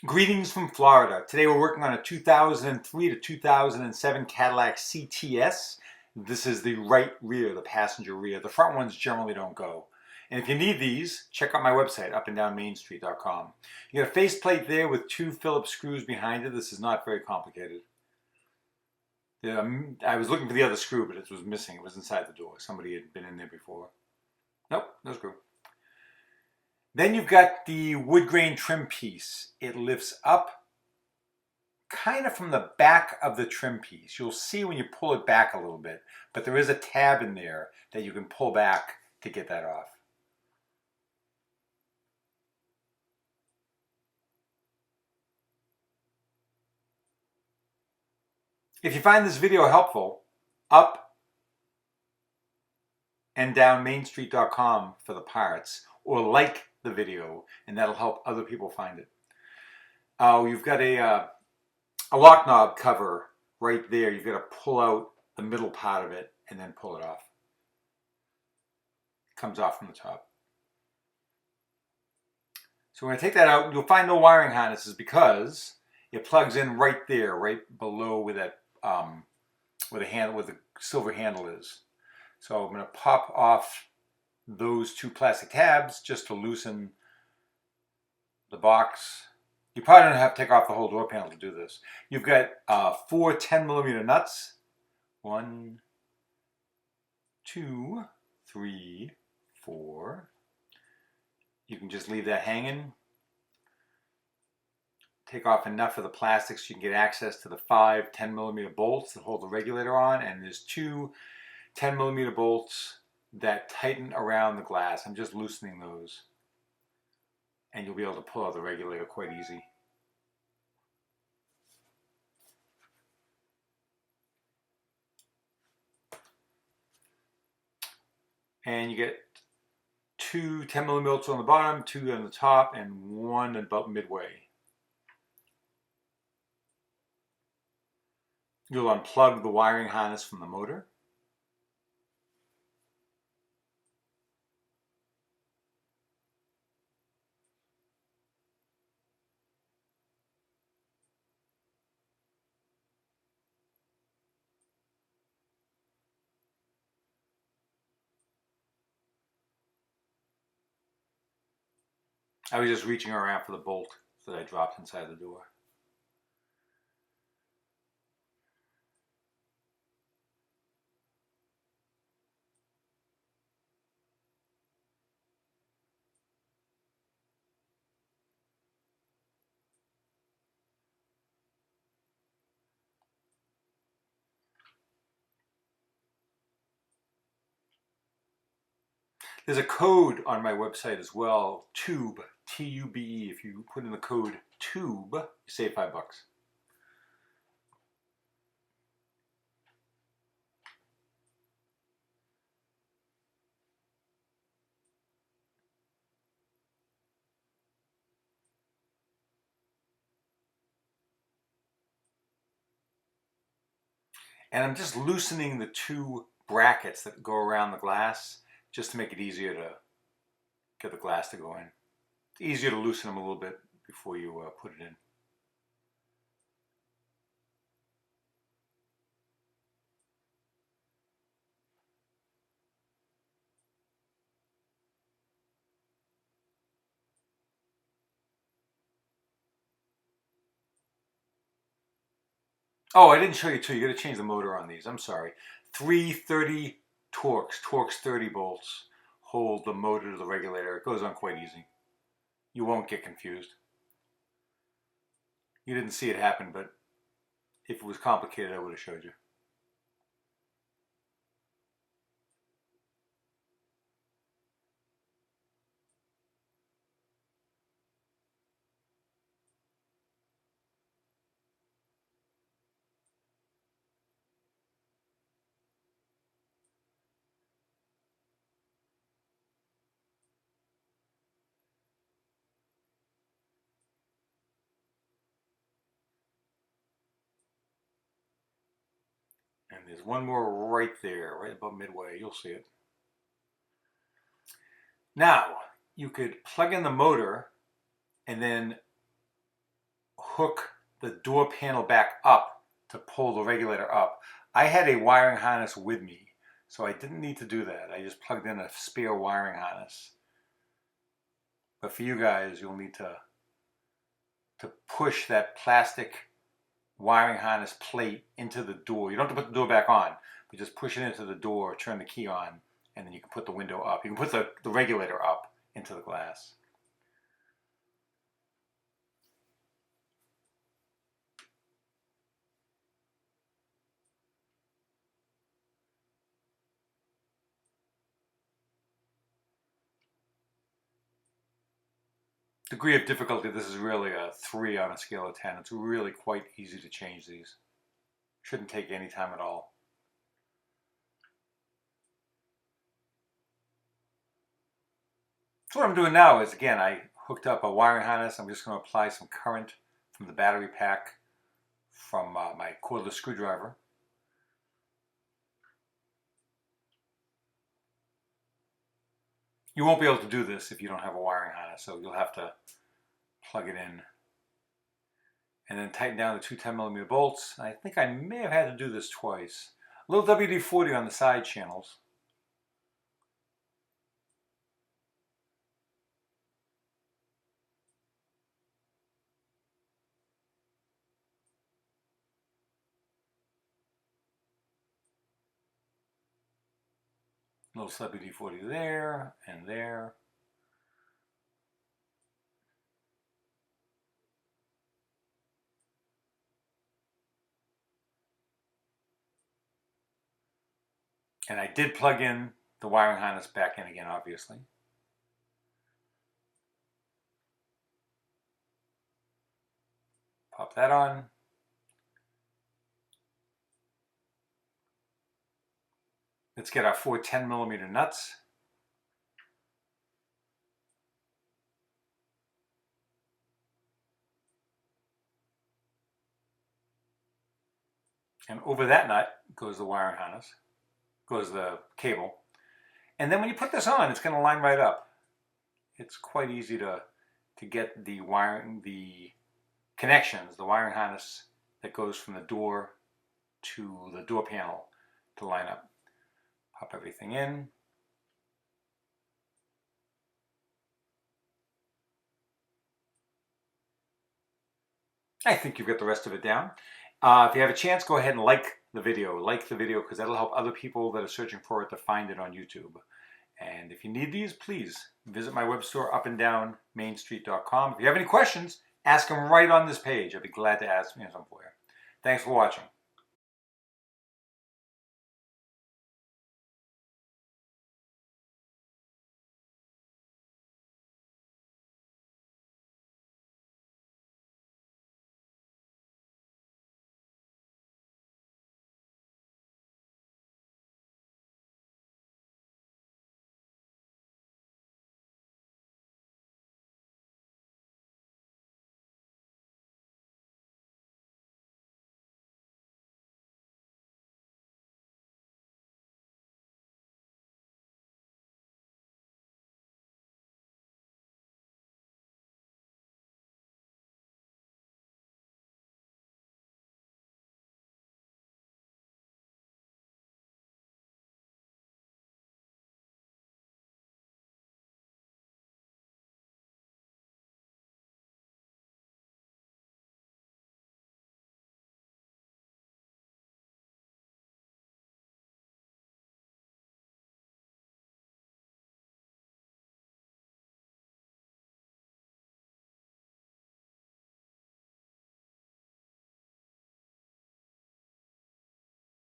Greetings from Florida. Today we're working on a 2003 to 2007 Cadillac CTS. This is the right rear, the passenger rear. The front ones generally don't go. And if you need these, check out my website, upanddownmainstreet.com. You got a faceplate there with 2 Phillips screws behind it. This is not very complicated. I was looking for the other screw, but it was missing. It was inside the door. Somebody had been in there before. Nope, no screw. Then you've got the wood grain trim piece. It lifts up kind of from the back of the trim piece. You'll see when you pull it back a little bit, but there is a tab in there that you can pull back to get that off. If you find this video helpful, upanddownmainstreet.com for the parts, or like the video, and that'll help other people find it. You've got a lock knob cover right there. You've got to pull out the middle part of it and then pull it off. It comes off from the top. So we're going to take that out. You'll find no wiring harnesses because it plugs in right there, right below where that where the silver handle is. So I'm going to pop off those 2 plastic tabs just to loosen the box. You probably don't have to take off the whole door panel to do this. You've got 4 10mm nuts. 1, 2, 3, 4. You can just leave that hanging. Take off enough of the plastic so you can get access to the 5 10mm bolts that hold the regulator on, and there's 2 10mm bolts that tighten around the glass. I'm just loosening those, and you'll be able to pull out the regulator quite easy. And you get 2 10mm bolts on the bottom, 2 on the top, and 1 about midway. You'll unplug the wiring harness from the motor. I was just reaching around for the bolt that I dropped inside the door. There's a code on my website as well, TUBE, T-U-B-E. If you put in the code TUBE, you save $5. And I'm just loosening the 2 brackets that go around the glass just to make it easier to get the glass to go in. It's easier to loosen them a little bit before you put it in. Oh, I didn't show you too. You got to change the motor on these. I'm sorry. 330 Torx 30 bolts hold the motor to the regulator. It goes on quite easy. You won't get confused. You didn't see it happen, but if it was complicated, I would have showed you. And there's one more right there, right about midway. You'll see it. Now, you could plug in the motor and then hook the door panel back up to pull the regulator up. I had a wiring harness with me, so I didn't need to do that. I just plugged in a spare wiring harness. But for you guys, you'll need to push that plastic wiring harness plate into the door. You don't have to put the door back on, but just push it into the door, turn the key on, and then you can put the window up. You can put the regulator up into the glass. Degree of difficulty, this is really a 3 on a scale of 10. It's really quite easy to change these. Shouldn't take any time at all. So what I'm doing now is, again, I hooked up a wiring harness. I'm just going to apply some current from the battery pack from my cordless screwdriver. You won't be able to do this if you don't have a wiring harness, so you'll have to plug it in and then tighten down the two 10mm bolts. I think I may have had to do this twice. A little WD-40 on the side channels. A little WD-40 there and there. And I did plug in the wiring harness back in again, obviously. Pop that on. Let's get our 4 10mm nuts. And over that nut goes the wiring harness, goes the cable. And then when you put this on, it's going to line right up. It's quite easy to get the wiring, the connections, the wiring harness that goes from the door to the door panel to line up. Pop everything in. I think you've got the rest of it down. If you have a chance, go ahead and like the video. Like the video because that'll help other people that are searching for it to find it on YouTube. And if you need these, please visit my web store, upanddownmainstreet.com. If you have any questions, ask them right on this page. I'd be glad to answer them for you. Thanks for watching.